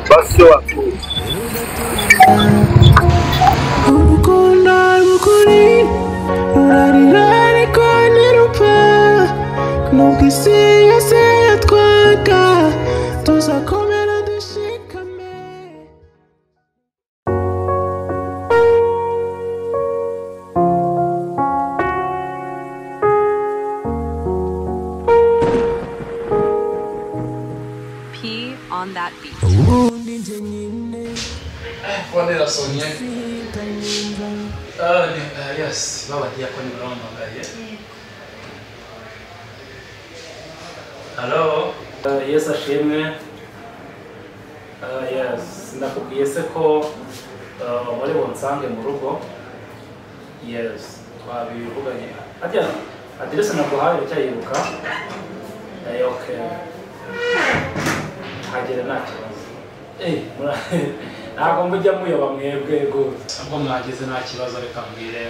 Basi watu ukunda ukuri rari konirupa nubwisi yose yatwaga tuzakomera dushikame. P on that beat. Wanera Sonia. Yes, baba diakoni baramagaye. Hello. Yes ashimwe. Yes, ndakubwiye se ko muri bonsange mu rugo. Yes, twabivuganye. Ajya adirese naguhaye cyayiruka. Okay. Hagere nakibazo. Ntabwo mujya muyoba mwebwe gute ubwo mwagize nta kibazo reka mbwire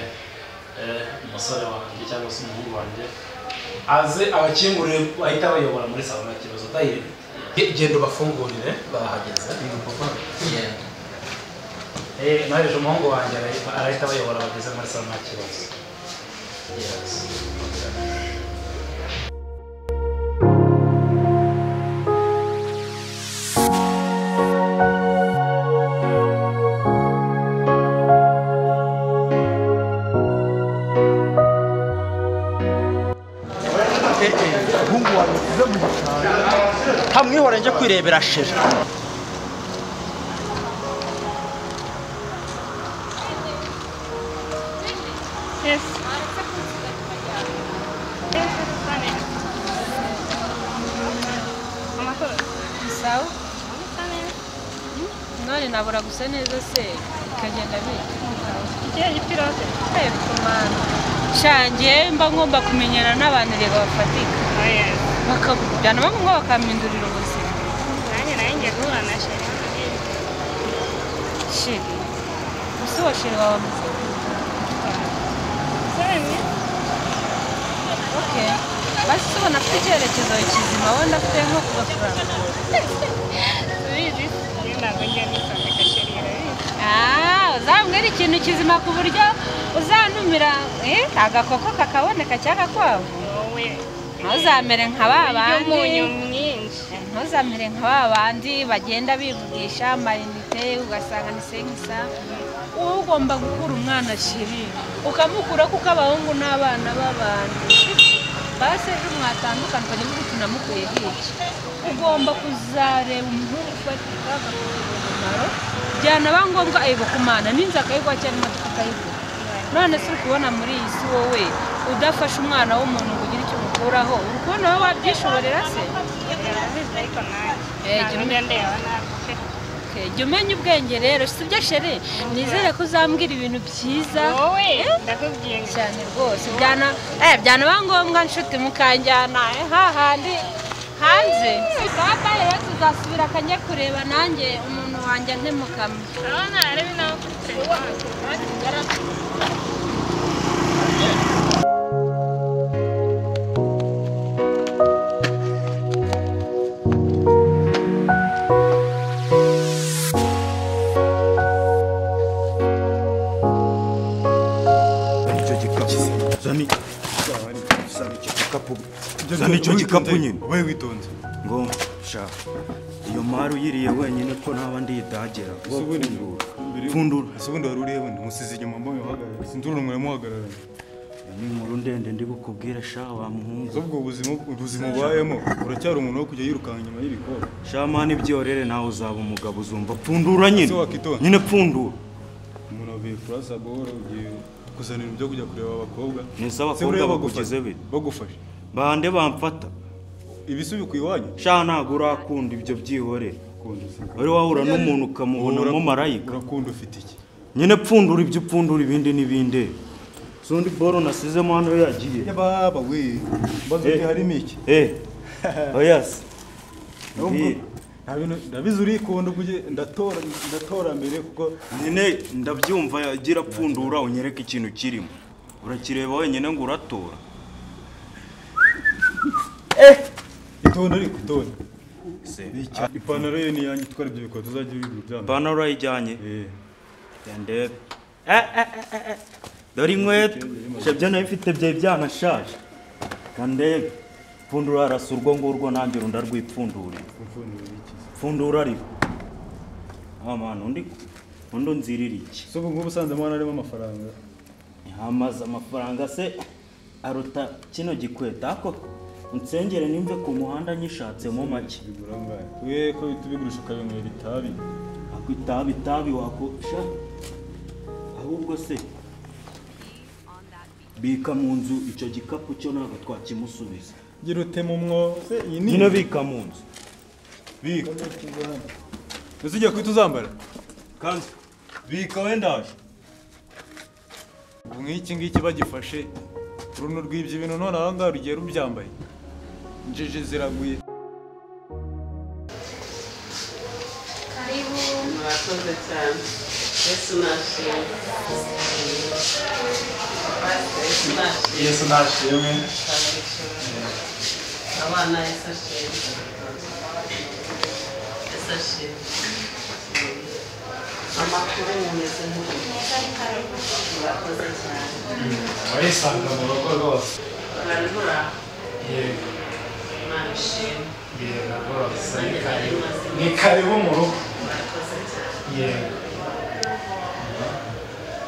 umusore wanjye cyangwa se umuhungu wanjye aze abakingurire bahita bayobora muri salon nta kibazo genda bafungurire bahageze naje umuhungu wanjye arahita bayobora bageze muri salon nta kibazo. Yes. hamwihora nje kwirebera sheri. Yes. Sawa? None nabura gusa neza se kagenda biki. Ikihe gipirote? Kumana. Shangiye mba ngomba kumenyana n'abantu rero bafatika. Bakabujyana bamwe bakamindurira ubuzima. Nanjye ngiye guhura na sheri. Sheri. Uso sheri wawe muzima. Sani? Okay. Basi ubona afite icyerekezo kizima wenda afite nko kugafaranga. Subizi. Ntabwo njya nisondeka sheri rero. Uzambwira ikintu kizima ku buryo uzanumira agakoko kakaboneka cyangwa kwavu. Wowe. Ntuzamere nka babandi. Umunyu mwinshi. Ntuzamere nka babandi bagenda bivugisha amayinite ugasanga ni senkisa. Wowe ugomba gukura umwana sheri ukamukura kuko abahungu n'abana b'abandi. Base ejo mwatandukana ukajya muri tunamukuye hiki. Ugomba kuzareba umuhungu ufatika akamaro byana bangombwa ayibo kumana ninza akayigwa cyane matukayigwa. None se ukubona muri iyi si wowe udafasha umwana w'umuntu ngo ugire icyo mukuraho urukubona wowe wabyishoborera se. Jya umenya ubwenge rero sibyo sheri nizere ko uzambwira ibintu byiza. Wowe ndakubwiye cyane rwose byana bangombwa nshuti mukanjyana hahandi hanze. Saba rero tuzasubira akanye kureba nanjye umuntu wanjye ntemukame. Urabona arebe nawe kuri telefone. Zani icyo gikapu nyine wowe witonze ngo sha iyo mari uyiriye wenyine ko nta bandi yidagera pfundura ubundi wari urihe bundi musize inyuma mbonye uhagarara sinzuru numwe muhagarara ni inkuru ndende ndi bukubwire sha wa muhungu ubwo ubuzima ubayemo uracyari umuntu wo kujya yirukanka inyuma y'ibikoro sha mani byorere nawe uzaba umugabo uzumva pfundura nyine pfundura umuntu avuye kurasa boro ugiye kuzanira ibyo kujya kureba abakobwa neza abakobwa bakugize be bagufasha bande bamfata ibisubi ku iwanyu sha ntago urakunda ibyo byihorere uri wahura n'umuntu ukamubonamo marayika urakunda ufite iki nyine pfundura ibyo upfundura ibindi n'ibindi Sundi boro nasizemo hano yagiye. Ya baba we. Mbazo harimo iki? Oyas. Ndabizi uri kondo kuje ndatora mbere kuko nyine ndabyumva yagira pfundura unyereka ikintu kirimo. urakireba wenyine ngo uratora itonde ariko itonde se ipantaro ye ni yanjye twari ibyo bikora tuzajya bigura byambaye ipantaro urayijyanye ndebe dore inkweto shebye nayo ifite byari byanashaje kandebe pfundura arasa urwo ngurwo nanjye runda rwipfundurira pfundura ariko amana undi nzirira iki so ngubu usanze mwana arimo amafaranga hamaze amafaranga se aruta kino gikweta ako nsengere nimve ku muhanda nyishatsemo make bigura ngahe we ko tubigurisha ukabinywera itabi ako itabi wakosha ahubwo se bika mu nzu icyo gikapu cyo ntabwo twakimusubiza gira utema umwo se iyi ni nyine bika mu nzu bika uzijya kwita uzambara kandi bika wendaje ubu nk'iki ngiki bagifashe runo rw'ibyo bintu none aha ngaha rugiye rubyambaye injiji ziraguye Karibu. Murakoze cyane. Yesu nashimwe. Yesu nashimwe. Abana Yesu ashimwe. Yesu ashimwe. Amakuru mumeze nk'uko. Murakoze cyane. Warisanga mu rugo rwose. Barabura. Yego. Imana ishimwe. Yego rwose. Ni karibu mu rugo. Murakoze cyane. Yego.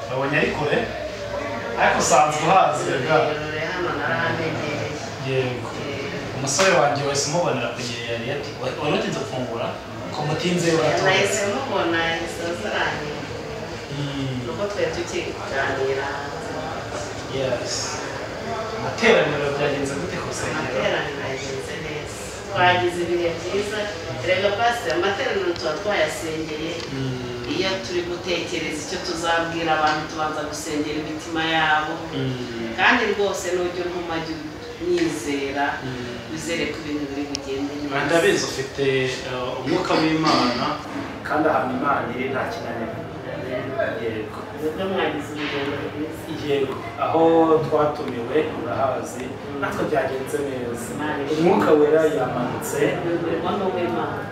Babonye ari kure ariko usanzwe uhazi rega. Hano narahanegereye. Yego. Umusore wanjye wese umubonera kugira yari ati wari utinze gufungura ko mutinze uratora. Nahise mubona isazaranye. Nuko twari tukiganira. Yes. Materaniro byagenze gute ku rusengero? Materaniro yagenze neza. Twagize ibihe byiza. Rega pastor amateraniro tuba twayasengeye. Iyo turi gutekereza icyo tuzabwira abantu tubanza gusengera imitima yabo. Kandi rwose n'ujya ntumajya nyizera wizere ko ibintu biri bugende neza. Ndabizi ufite umwuka w'Imana kandi ahantu Imana iri nta kinanira. Yego. Ubwo mwagize urugendo rwiza. Yego. Aho twatumiwe urahazi natwe byagenze neza. Umwuka wera yamanutse. Umwuka w'Imana.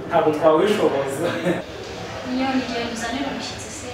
Ntabwo twawishoboza. Niyo ngiye kuzanira umushyitsi se.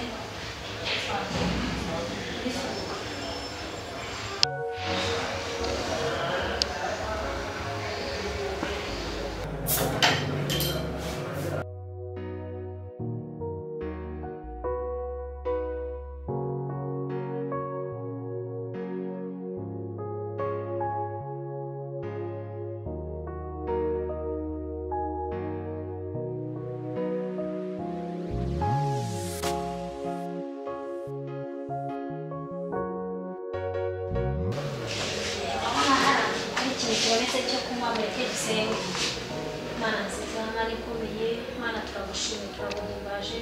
Kibonetse cyo kunywa mureke dusenge. Mana nziza, Mana ikomeye, Mana turagushimira, turaguhimbaje,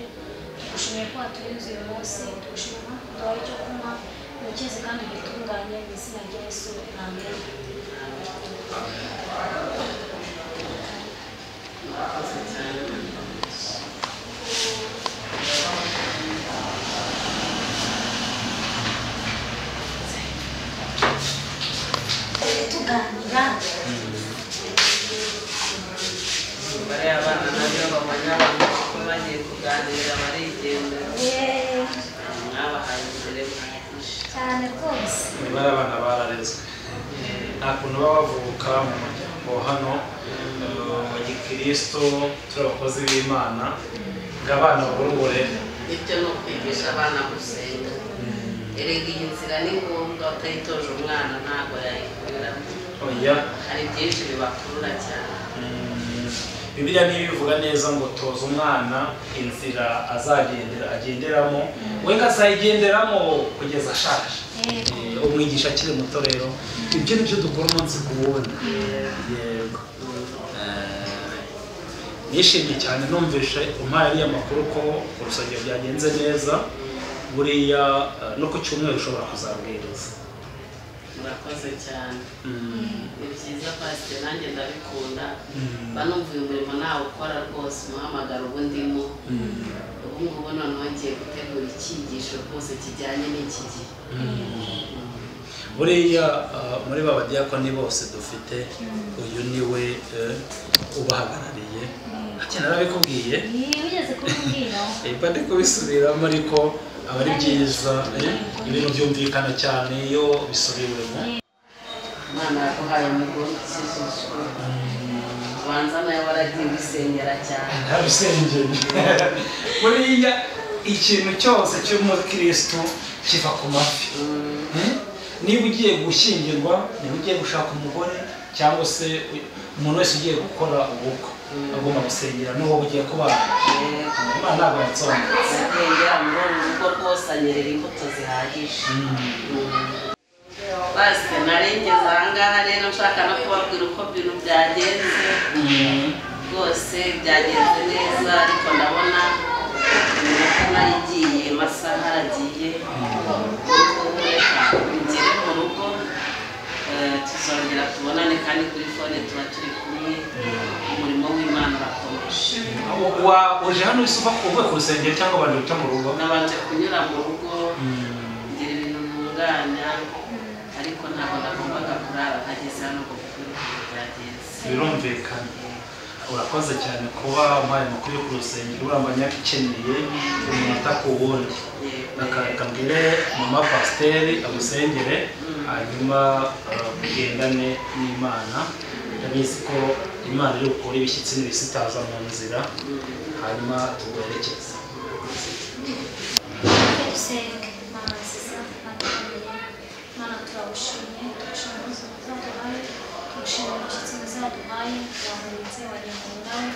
tugushimiye ko waturinze uyu munsi, tugushimiye ko tubaye icyo kunywa, ukize kandi ugitunganye mu izina rya Yesu, amen. Tuganira. Bari abana nabyo babonye abantu ko bagiye kuganira barigendera. Mwabahaye imbere cyane rwose. Bari abana bararezwe. Nta kuntu baba bavuka mu muryango hano mu gikristo turi abakozi b'Imana ngo abana babure uburere. Ibyo ni ukwigisha abana gusenga. Erega iyi nzira ni ngombwa utayitoje umwana ntabwo yayikoreramo. Oya. Hari byinshi bibakurura cyane. Bibiliya niyo bivuga neza ngo toza umwana inzira agenderamo we ngazayigenderamo kugeza ashaje. Umwigisha akiri muto rero ibyo nibyo dukora umunsi ku wundi. Yego. Nishimye cyane numvishe umpaye ariya makuru ko urusengero byagenze neza buriya no ku cyumweru ushobora kuzabwiriza. Murakoze cyane. Ni byiza pastor nanjye ndabikunda. Banumva uyu murimo nawe ukora rwose umuhamagaro ubu ndimo. Ubu ngubu noneho ngiye gutegura icyigisho rwose kijyanye n'iki gihe. buriya muri ba badiyakoni bose dufite uyu niwe ubahagarariye ati narabikubwiye wigeze kubibwira ndi kubisubiramo ariko aba ari byiza ibintu byumvikana cyane iyo bisubiwemo Imana yaguhaye umugore ukijijwe ubanza nawe waragiye ubisengera cyane ntabisengera buriya ikintu cyose cy'umukristo kiva ku mafi niba ugiye gushyingirwa niba ugiye gushaka umugore cyangwa se umuntu wese ugiye gukora ubukwe agomba gusengera n'uwo ugiye kubana Imana ntabwo yansonga asengera muri uru rugo rwose anyerera imbuto zihagije basi narengeze ahangaha rero nshaka no kubabwira uko ibintu byagenze rwose byagenze neza ariko ndabona iminota nayo igiye amasaha aragiye reka tugere mu rugo tuzongera tubonane kandi kuri fone tuba turi kumwe umurimo w'Imana urakomeje uje hano usuba uvuye ku rusengero cyangwa abantu bica mu rugo nabanje kunyura mu rugo ngira ibintu ntunganya ariko ntabwo nagombaga kurara ntageze hano ngo kuko byagenze birumvikana urakoze cyane kuba umpaye amakuru yo ku rusengero urambanya ikeneye umunota ku wundi reka mbwire mama pasiteri agusengere hanyuma ugendane n'Imana ndabizi ko Imana iri gukora ibishyitsi n'ibisitaza mu nzira hanyuma tuguherekeze dusenge Mana nziza Mana turagushimye tugushimira ubuzima bwaduhaye tugushimira umushyitsi mwiza waduhaye wamuritse wagendanye nawe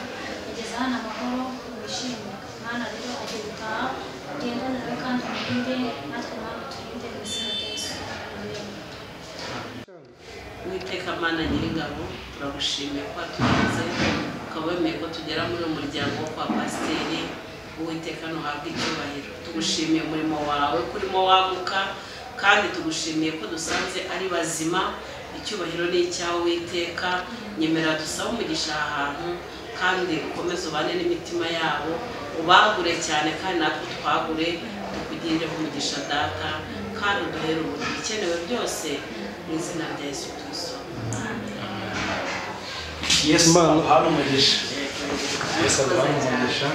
ageze hano amahoro wishimye Mana rero agiye gutaha ugendane nawe kandi umurinde natwe Mana turinde mu izina rya Yesu Uwiteka Mana Nyiringabo turagushimiye ko waturinze ukaba wemeye ko tugera muri uyu muryango wo kwa pasiteri Uwiteka ntuhabwe icyubahiro tugushimiye umurimo wawe kurimo waguka kandi tugushimiye ko dusanze ari bazima icyubahiro ni icyawe Uwiteka nyemera dusaba umugisha ahantu kandi ukomeze ubane n'imitima yabo ubagure cyane kandi natwe twagure tukugirire umugisha data kandi uduhere ubuntu bikenewe byose mu izina rya Yesu Kristo Yesu hano umugisha Yesu hano umugisha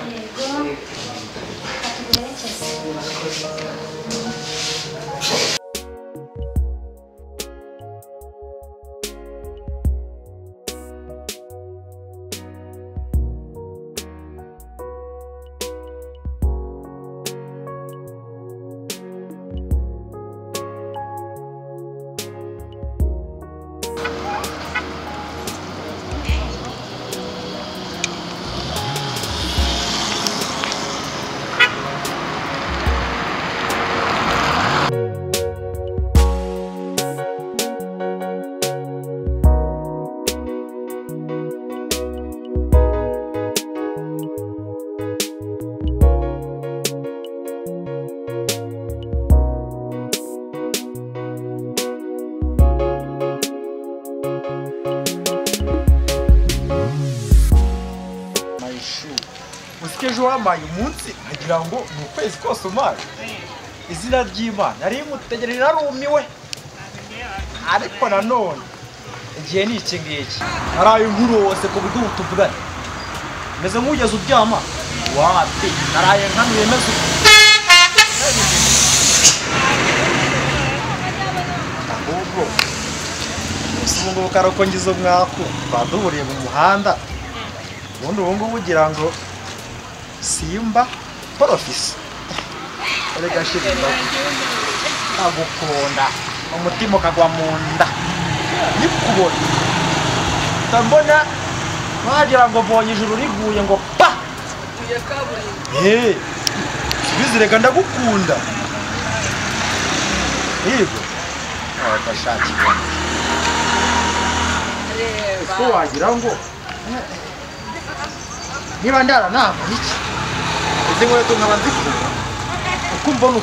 ejo wamaye umunsi nkagira ngo ni ukwezi kose umaye izina ry'Imana nari mutegereje narumiwe ariko nanone igihe ni iki ngiki naraye inkuru wose ku buryo tuvugana meze nk'ugeze uryama wate naraye nkanuye meze ahubwo ubu karoko ngize umwaku twaduhuriye mu muhanda ubundi ubu ngubu ugira ngo simba porofisi reka shirika agukunda umutima ukagwa mu nda nikubona tambona wagira ngo mbonye ijuru riguye ngo pa bizireka ndagukunda yego abashakira ko wagira ngo niba ndara nama iki izi nkweto nkaba nzikura uko mbona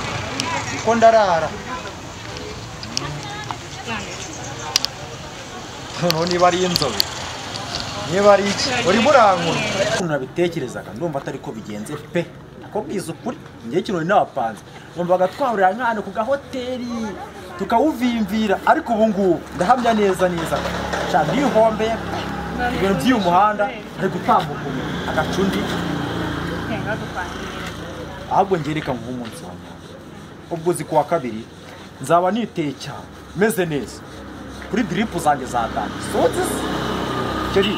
uko ndarara noneho niba ari inzobe niba ari iki uri murankura ukuntu nabitekerezaga ndumva atari ko bigenze pe ako bwiza ukuri ngiye kintu nabapanze numvaga twahurira nk'ahantu ku gahoteli tukawuvimvira ariko ubu ngubu ndahamya neza cyane nihombeye ibintu by'uyu muhanda ari gutambuka agacundi ahubwo ngereka nk'umunsi wa nyuma ubwo uzi kuwa kabiri nzaba niteye cyane meze neza kuri diripu zanjye zatangiye soze keri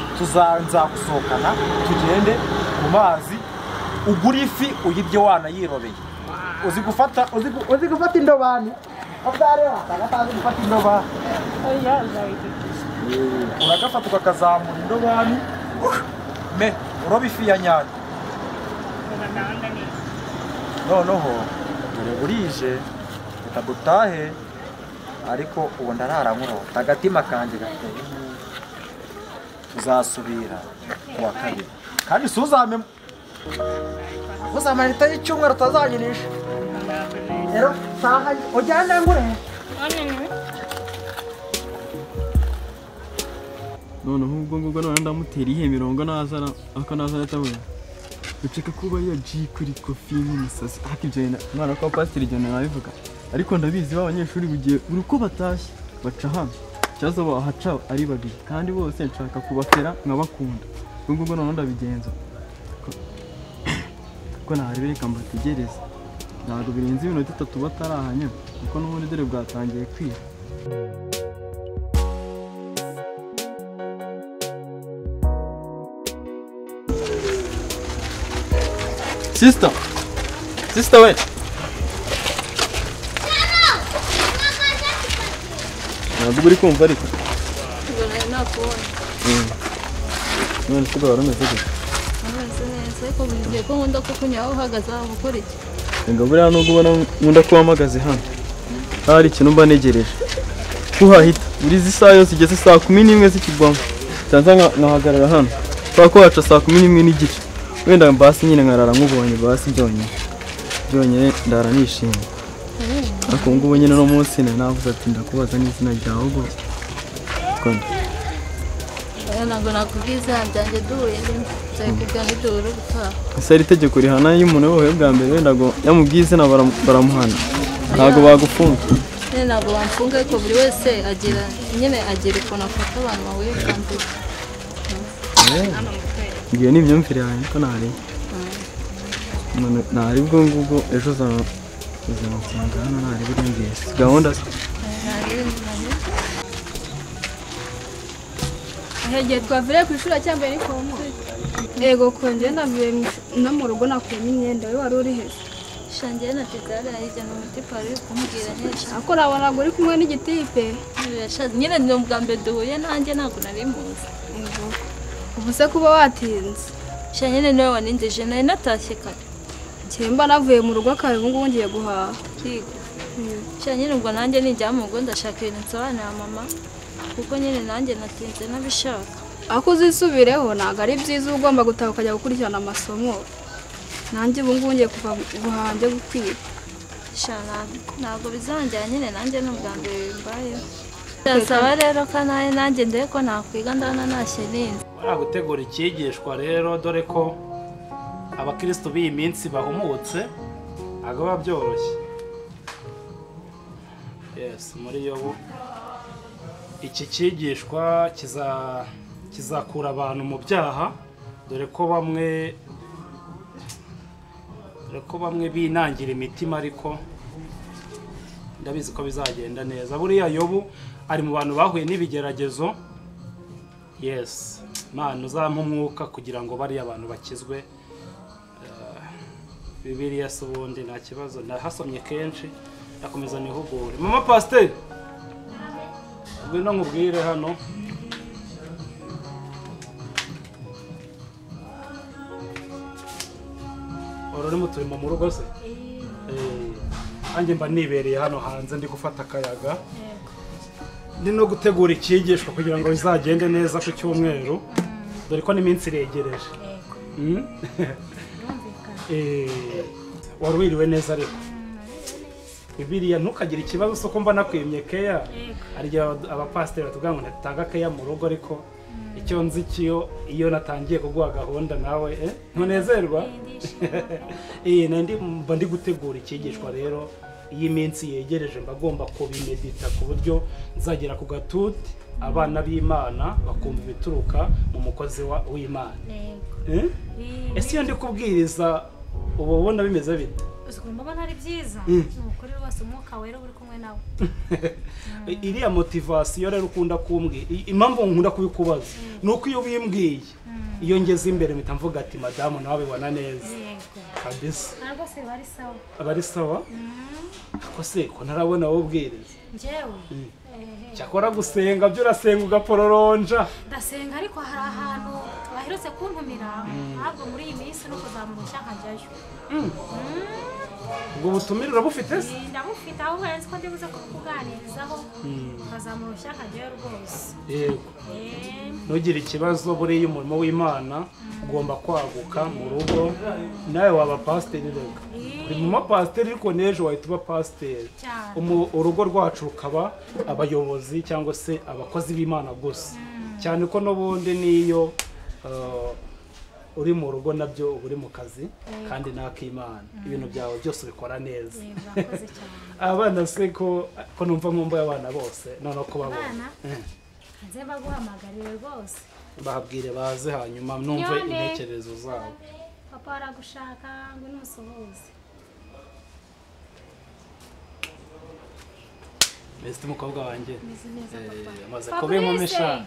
nzagusohokana tugende mu mazi ugura ifi uyibye wanayirobeye uzi gufata indobani atazi gufata indobani uragafata ukakazamura indobani uroba ifi ya nyayo noneho dore burije reka dutahe ariko ubu ndarara nkurota agatima kanjye gateye tuzasubira kuwa kabiri kandi uzamara leta y'icyumweru utazanyirisha rero taha ujyane ngure noneho ubwo ngubwo none ndamutera ihe mirongo nazana akanazana atabuye uceka kuba iyo G kuri kofi n'umusazi akijena mwana kwa pastor John nabivuga ariko ndabizi b'abanyeshuri bugiye uruko batashye baca hano cyazo bahaca ari babiri kandi bose nshaka kubafera nkabakunda ubwo ngubwo none ndabigenza ko naharebereka mbategereza ntabwo birenze ibintu 3 batarahanya kuko n'ubundi dore bwatangiye kwira Sister we ntabwo uri kumva ariko none se baba rumeze gute ariko bigiye ko nkunda ko kunyaho uhagaze aho gukora iki ngo buriya nubwo ubona nkunda kuba mpagaze hano hari ikintu mba negereje kuhahita buri isaha yose igeze saa 11 zikigwamo cyanza nkahagarara hano kwa ko haca saa 11 n'igice wenda mbasi nyine nkarara nkubonye basi byonyine ndara nishimye ariko ngubu nyine no munsi navuze ati ndakubaza n'izina ryawe ubwo ntabwo nakubwiza byanjye duhuye nzakubwira n'ibyo uri gutaha ese ari itegeko rihana iyo umuntu wowe bwa mbere wenda ngo yamubwiye izina baramuhana ntabwo bagufunga ntabwo bamfunga ariko buri wese agira ukuntu afata abantu bahuye bwa mbere ngiyo ni imyumvire yanjye ko ntari bwo ngubwo ejo uzamusanga hano ntari buri ngezi gahunda se igihe twavuye ku ishuri cyangwa ni komo yego kongera ndavuye no mu rugo nakuyemo imyenda we wari uri heza shangiye na Pedale ayijyana mu tipa ari kumubwira neza ako nabonaga uri kumwe n'igitipe nyine ni ubwa mbere duhuye nanjye ntabwo nari muzi ubu se kuba watinze sha nyine niwe wanindeje nari natashye kare cyemba navuye mu rugo kare ubu ngubu ngiye guhaha sha nyine ubwo nanjye nijya mu rugo ndashaka ibintu nsobanurira mama kuko nyine nanjye natinze nabishaka ako uzisubireho ntabwo ari byiza uba ugomba gutaha ukajya gukurikirana amasomo nanjye ubu ngubu ngiye kuva guhaha njye gukwiba sha ntabwo bizangira nyine nanjye ni ubwa mbere bimbayeho ndasaba rero ko nanjye ndebe ko nakwiga ndabona ntashye ninze gutegura icyigishwa rero dore ko abakristo b'iyi minsi bahumutse ntabwo biba byoroshye muri Yobu iki cyigishwa kizakura abantu mu byaha dore ko bamwe binangira imitima ariko ndabizi ko bizagenda neza buriya Yobu ari mu bantu bahuye n'ibigeragezo Imana uzampa umwuka kugira ngo bariya abantu bakizwe Bibiliya se ubundi nta kibazo ndahasomye kenshi ndakomeza nihugure mama pasiteri ngwino nkubwire hano uri mu turimo mu rugo se nanjye mba nibereye hano hanze ndi gufata akayaga ndi no gutegura icyigishwa kugira ngo bizagende neza ku cyumweru dore ko n'iminsi iregereje wari wiriwe neza ariko Bibiliya ntukagire ikibazo so ko mba nakwimye keya arya abapasiteri batubwira ngo natanga keya mu rugo ariko icyo nzi iyo natangiye kuguha gahunda nawe ntunezerwa mba ndi gutegura icyigishwa rero iyi minsi yegereje mbagomba kubimedita ku buryo nzagera ku gatuti abana b'Imana bakumva ibituruka mu mukozi w'Imana. Ese iyo ndi kubwiriza uba ubona bimeze bite? mbona ari byiza nukuri rwose umwuka wera uri kumwe nawe. Iriya motivasiyo rero ukunda kumbwira impamvu nkunda kubikubaza nuko iyo bimbwiye iyo ngeze imbere mpita mvuga ati madamu nawe bibona neza kabisa. Ntabwo se bari sawa. Abari sawa? Ko se ko ntarabona wowe ubwiriza. Njyewe cyakora gusenga byo urasenga ugapororonja. Ndasenga ariko hari ahantu baherutse kuntumira ntabwo muri iyi minsi no kuzamurushya nkajyayo. Ubwo butumire urabufite se? Ndabufite aho wese ko ndibuze kukuganirizaho ukazamurushya nkajyayo rwose. Yego. Ntugire ikibazo buriya umurimo w'Imana ugomba kwaguka mu rugo nawe waba pasiteri rega. Uri mu mapasiteri ariko n'ejo wahita uba pasiteri. Urugo rwacu rukaba abayobozi cyangwa se abakozi b'Imana gusa. Cyane ko n'ubundi niyo uri mu rugo nabyo uri mu kazi kandi n'ak'Imana ibintu byawe byose ubikora neza. Abana se ko numva nkumbuye abana bose none ko babona nze baguhamagariye rwose babwire baze hanyuma numve intekerezo zabo. Papa aragushaka ngo numusuhuze. Beste mukobwa wanjye amaze kuba inkomesha.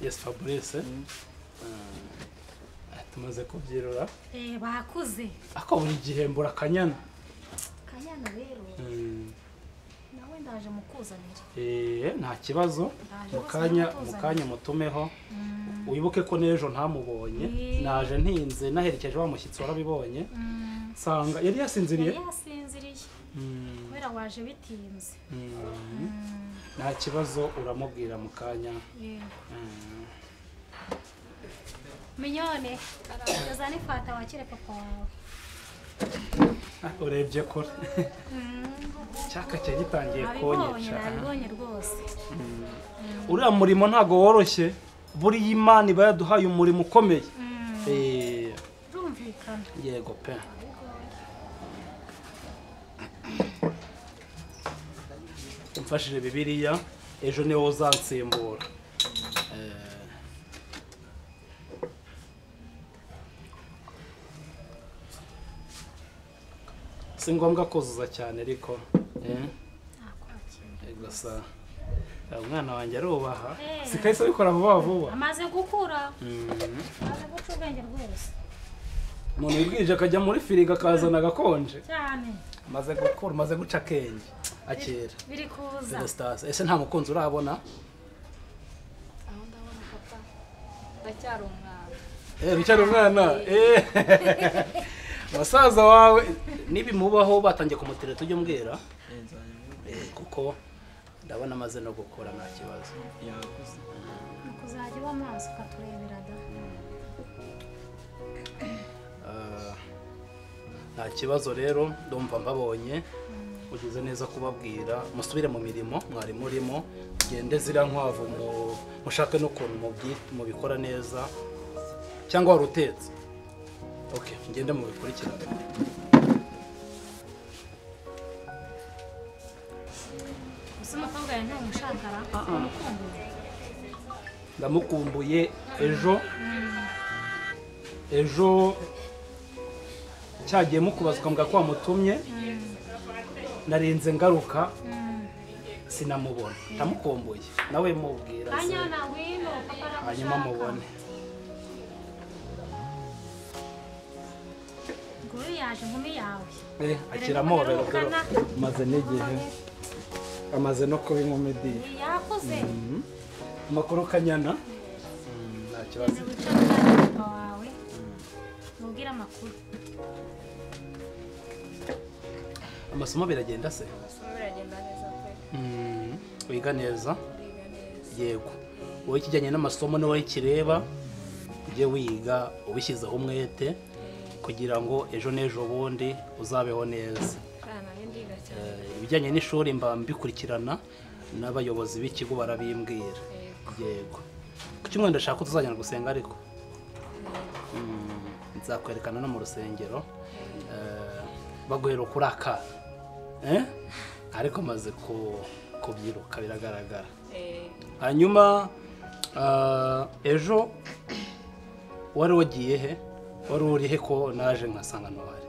Yes Fabrice. Tumaze kubyirura. Bakuze. Ako buri gihe mbura Kanyana. Kanyana rero. Nawe ndaje mukuzanira. Nta kibazo. Mukanya mutumeho. Wibuke ko n'ejo ntamubonye. Naje ntinze naherekeje wa mushyitsi warabibonye. Sanga yari yasinziriye. Kubera waje bitinze. Nta kibazo uramubwira mu kanya. Minyone, yazani fata wakire papa wawe. Urebye kure. Cyaka cye gitangiye konyesha. Nabibonye rwose. Uriya murimo ntago woroshye. Buri Imana iba yaduhaye umurimo ukomeye. Rumvikana. Yego pe. Umfashije Bibiliya ejo niwe uzansimbura. Si ngombwa kuzuza cyane ariko gusa umwana wanjye arubaha sikahise bikora vuba vuba. Amaze gukura. Amaze guca ubwenge rwose. Umuntu wibwije akajya muri firigo akazana agakonje cyane. Amaze gukura maze guca akenge akera. Biri kuza. Ese nta mukunzi urabona? Aho ndabona papa ndacyari umwana. Bicyari umwana. Basaza wawe nibimubaho batangiye kumutira tujye mbwira. Kuko ndabona amaze no gukora nta kibazo. Kuzajya w'amaso ukaturebera da. Nta kibazo rero ndumva mbabonye ugize neza kubabwira musubire mu mirimo mwari murimo gende zira nkwavu mushake no kuntu mubikora neza cyangwa warutetse. Okay, ngende mu bikurikirane. Umukobwa yawe ntumushakara umukumbuye. Ndamukumbuye ejo cyagiye mukubazwa mbwa ko wamutumye narinze ngaruka sinamubona ndamukumbuye nawe mubwira Kanyana wino papa aragushaka hanyuma mubone. Nguru yaje nkumi yawe. Akiramo rero maze n'igihe amaze no kuba inkumi di. Yakoze. Amakuru Kanyana. Nta kibazo. Papa wawe. Mubwira amakuru. Amasomo biragenda se? Biragenda neza pe. Wiga neza? Yego. Wowe kijyanye n'amasomo ni wowe kireba ujye wiga ubishyizeho umwete kugira ngo ejo n'ejo bundi uzabeho neza. Ibijyanye n'ishuri mba mbikurikirana n'abayobozi b'ikigo barabimbwira. Yego. Ku cyumweru ndashaka ko tuzajyana gusenga ariko. nzakwerekana no mu rusengero baguhera kuri aka ariko maze kubyiruka biragaragara hanyuma ejo wari wagiye he wari uri he ko naje nkasanga ntwari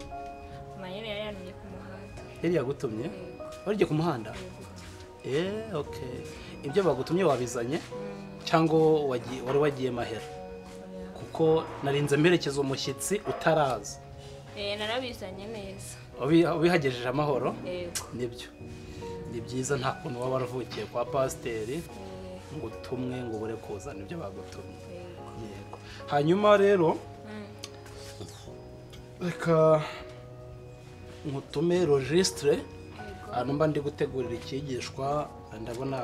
manyine yari yantumye ku muhanda yari yagutumye wari ku muhanda okay ibyo bagutumye wabizanye cyangwa wari wagiye mahera kuko narinze mperekeza umushyitsi utaraza narabizanye neza ubihagejeje amahoro nibyo ni byiza nta kuntu waba waravukiye kwa pasiteri ngo utumwe ngo ubure kuzana ibyo bagutumye yego hanyuma rero reka nkutume registre hano mba ndi gutegurira ikigishwa ndabona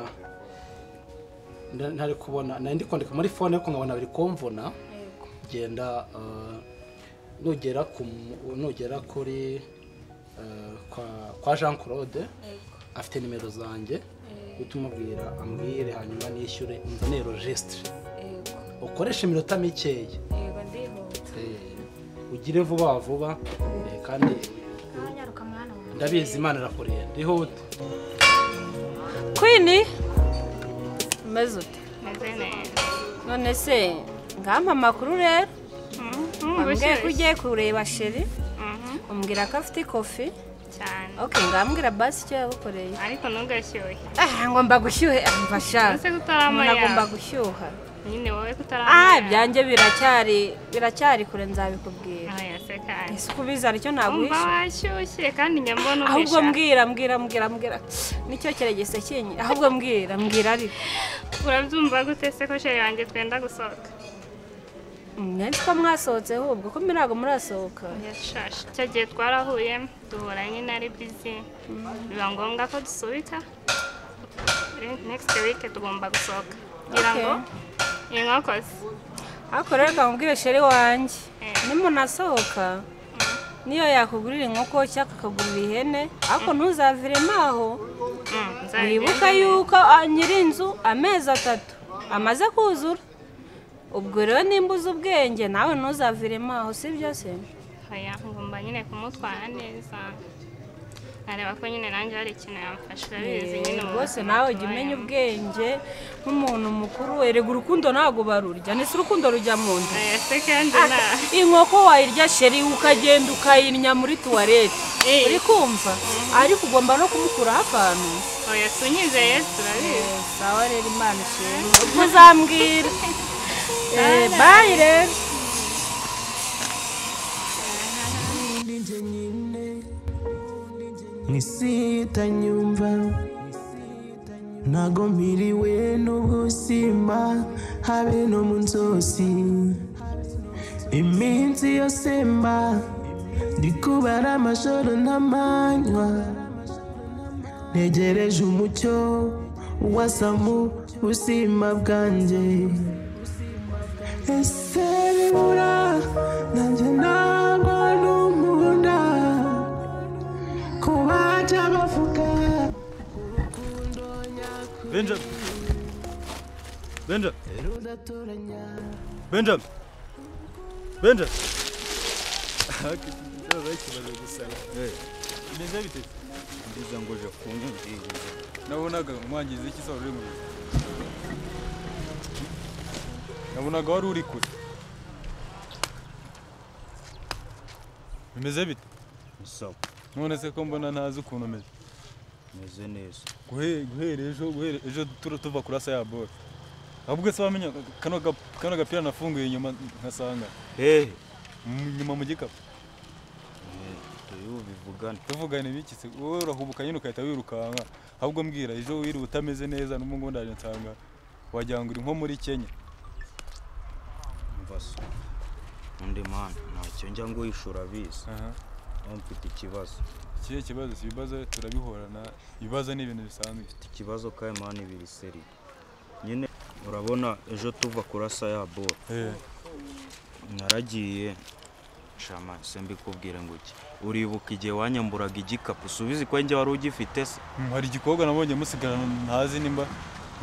ntari kubona ndi kwandika muri phone ariko nkabona biri kumvuna genda nugera kuri kwa Jean Claude afite nimero zanjye utumubwira ambwire hanyuma nishyure inzane registre ukoresha iminota mikeya ugire vuba kandi ndabizi Imana irakurira ndihute Queen meze ute neza none se ngampa amakuru rero mbwiye ko ugiye kureba sheri umbwira ko afite ikofi cyane okay ngambwira basi icyo yagukoreye ariko ntugashyuhe ngomba gushyuhe mfasha ngomba gushyuha nyine wowe kutaramaya byanjye biracyari kure nzabikubwira ese kubiza aricyo naguhisha umva washyushye kandi njya mbona umesha ahubwo mbwira nicyo kiregese kinyi ahubwo mbwira ariko urabyumva gute se ko sheri wanjye twenda gusohoka nzi ko mwasohotse ahubwo ko ntabwo murasohoka yashashe icyo gihe twarahuye duhura nyine ari busy biba ngombwa ko dusubika next week tugomba gusohoka ngira ngo inkokozi ariko rero kamubwire sheri wanjye nimunasohoka niyo yakugurira inkoko cyangwa akagurira ihene ariko ntuzaviremo aho wibuka yuko nyir'inzu amezi 3 amaze kuzura ubwo rero nimba uzi ubwenge nawe ntuzaviremo aho si byo se ngomba nyine kumutwara neza areba ko nyine nanjye hari ikintu yamfasha urabizi nyine rwose nawe jya umenya ubwenge nk'umuntu mukuru erega urukundo ntabwo barurya nese urukundo rujya mu nda inkoko wayirya sheri ukagenda ukayirya muri tuwarete uri kumva ariko ugomba no kumukuraho akantu oya sunyizeye turabizi sawa rero Imana ishimwe ubwo uzambwira bye rero Nisita nyumva nago mpiriwe n'ubuzima habe no mu nzozi iminsi yose mba ndi kubara amajoro n'amanywa ntegereje umucyo wasa mu buzima bwanjye ese bibura nanjye ntabwo n'umunda kubaja bavuga Benja ndiza ngo je kunyumviriza nabonaga mwangize iki se uri mu nabonaga wari uri kure bimeze bite sawa none se ko mbona ntazi ukuntu meze neza guhera ejo tuva kurasa ya ball ahubwo se wamenya kano gapira nafunguye inyuma nkasanga nyuma mu gikapu tuvugane biki se wowe urahubuka nyine ukahita wirukanka ahubwo mbwira ejo wiri utameze neza n'umungu ndaje nsanga wagira ngo uri nko muri Kenya mvaso undi man ntacyo njya ngo yishura biza mfite ikibazo kiye kibazo ibibazo turabihorana ibibazo ni ibintu bisanzwe ikibazo kaye man ibiri seri nyine urabona ejo tuva kurasa ya ball naragiye shama sembi kubwira ngo iki uribuka igihe wanyamburaga igikapu subizi ko nje wari ugifite se hari igikobwa nabonye musigarana ntazi nimba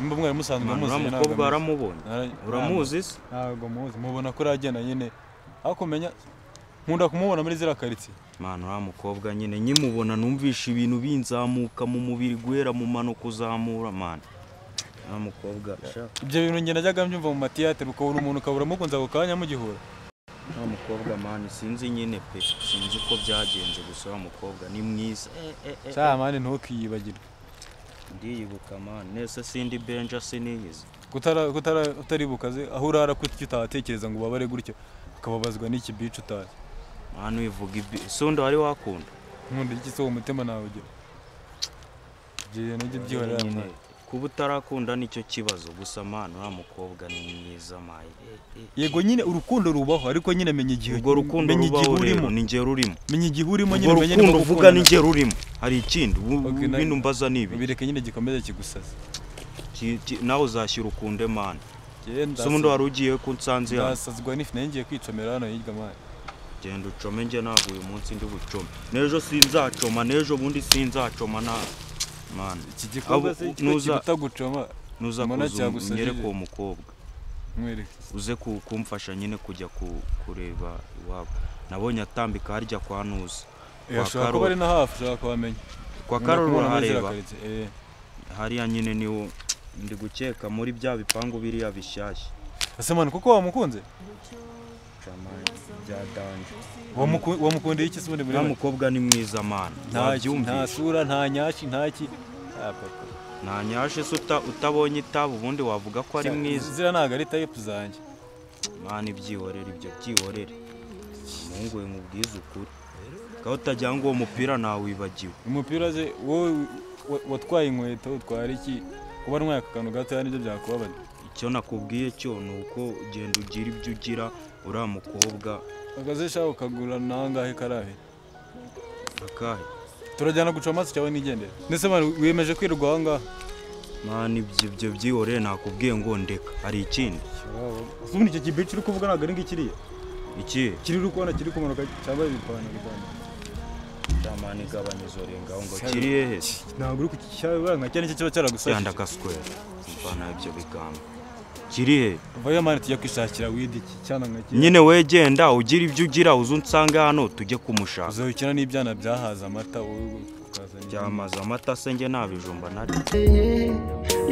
mwari musanzwe muzi umukobwa aramubonye uramuzi se ntago muzi mubona ko ragenda nyine aho kumenya nkunda kumubona muri zira karitsiye mwana uriya mukobwa nyine nkimubona numvisha ibintu binzamuka mu mubiri guhera mu mano kuzamura mwana uriya mukobwa ibyo bintu njye najyaga mbyumva mu matiyateri ukabona umuntu ukabura mukunze ako kanya mugihura uriya mukobwa mani sinzi nyine pe sinzi uko byagenze gusa uriya mukobwa ni mwiza cya mani ntukiyibagirwe ndiyibuka mani nese sindi benja siniyizi utaribuka ze aho urara kuki utatekereza ngo ubabare gutyo ukababazwa n'iki bicu utazi mwana wivuga ibi sondo wari wakunda nkunda iki so umutima nawe ugira giye nujye byihorera mwana kuba utarakunda nicyo kibazo gusa mwana uriya mukobwa ni mwiza mayi yego nyine urukundo rubaho ariko nyine menya igihe ubwo rukundo rubaho rero ni njye rurimo menya igihe urimo nyine menya urukundo uvuga ni njye rurimo hari ikindi bintu mbaza nibi bireke nyine gikomeze kigusaza nawe uzashyira ukunde mwana so mundo wari ugiye ko nsanze hano ndasazwa n'ifi ngiye kwicomera hano hirya mwana genda ucome njye ntabwo uyu munsi ndi bucome n'ejo sinzacoma n'ejo bundi sinzacoma na mwana iki gikorwa se kitagucoma nuza kunyereka uwo mukobwa mwereke uze kumfasha nyine kujya kureba iwabo nabonye atambika harya kwa Nuza ashobora kuba ari na hafi ushaka kuhamenya kwa Karol urahareba hariya nyine niwo ndi gukeka muri bya bipangu biriya bishyashya ese mwana kuko wamukunze bya danje wamukundiye iki se ubundi muri mukobwa ni mwiza mana nta sura nta nyashi ntaki nta nyashi se utabonye itabu ubundi wavuga ko ari mwiza zira ntago ari type zanjye mana ibyihorere ibyo byihorere umuhungu we mubwiza ukuri kaho utajya ngo uwo mupira nawe wibagiwe umupira ze wowe watwaye inkweto utwara iki kuba ntwaye akantu gato nibyo byakubabaza icyo nakubwiye cyo ni uko ugenda ugira ibyo ugira uriya mukobwa akazesha ukagura nangahe karahe akahe turajyana guca amaso cyawe nigendera ndetse mwana wiyemeje kwirirwa aho ngaho mwana ibyo byihoreye nakubwiye ngo ndeka hari ikindi ubundi icyo kibici uri kuvuga ntabwo ari ngikiriya iki kiri uri kubona kiri kumanuka cyangwa ibipantaro jamani gabanya izo rengaho ngo kiri hehe ntabwo uri kucyabura nka cyane kiba cyaragusashye yanda kasquare mbana ibyo bigamba kiri he vayo mani tujya kwishakira widi cyana nka kiri nyine wegenda ugira ibyo ugira uzunsanga hano tujye kumushaka uzokina n'ibyana byahaza amata wowe ukazana byamaza amata se nge nabijumba nari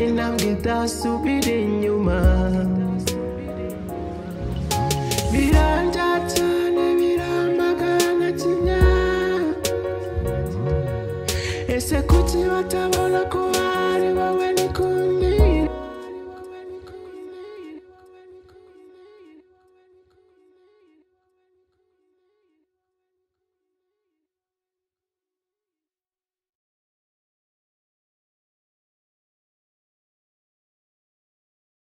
intambwe idasubira inyuma biranja cyane biramagana kinya ese kuki batabona ko ari wowe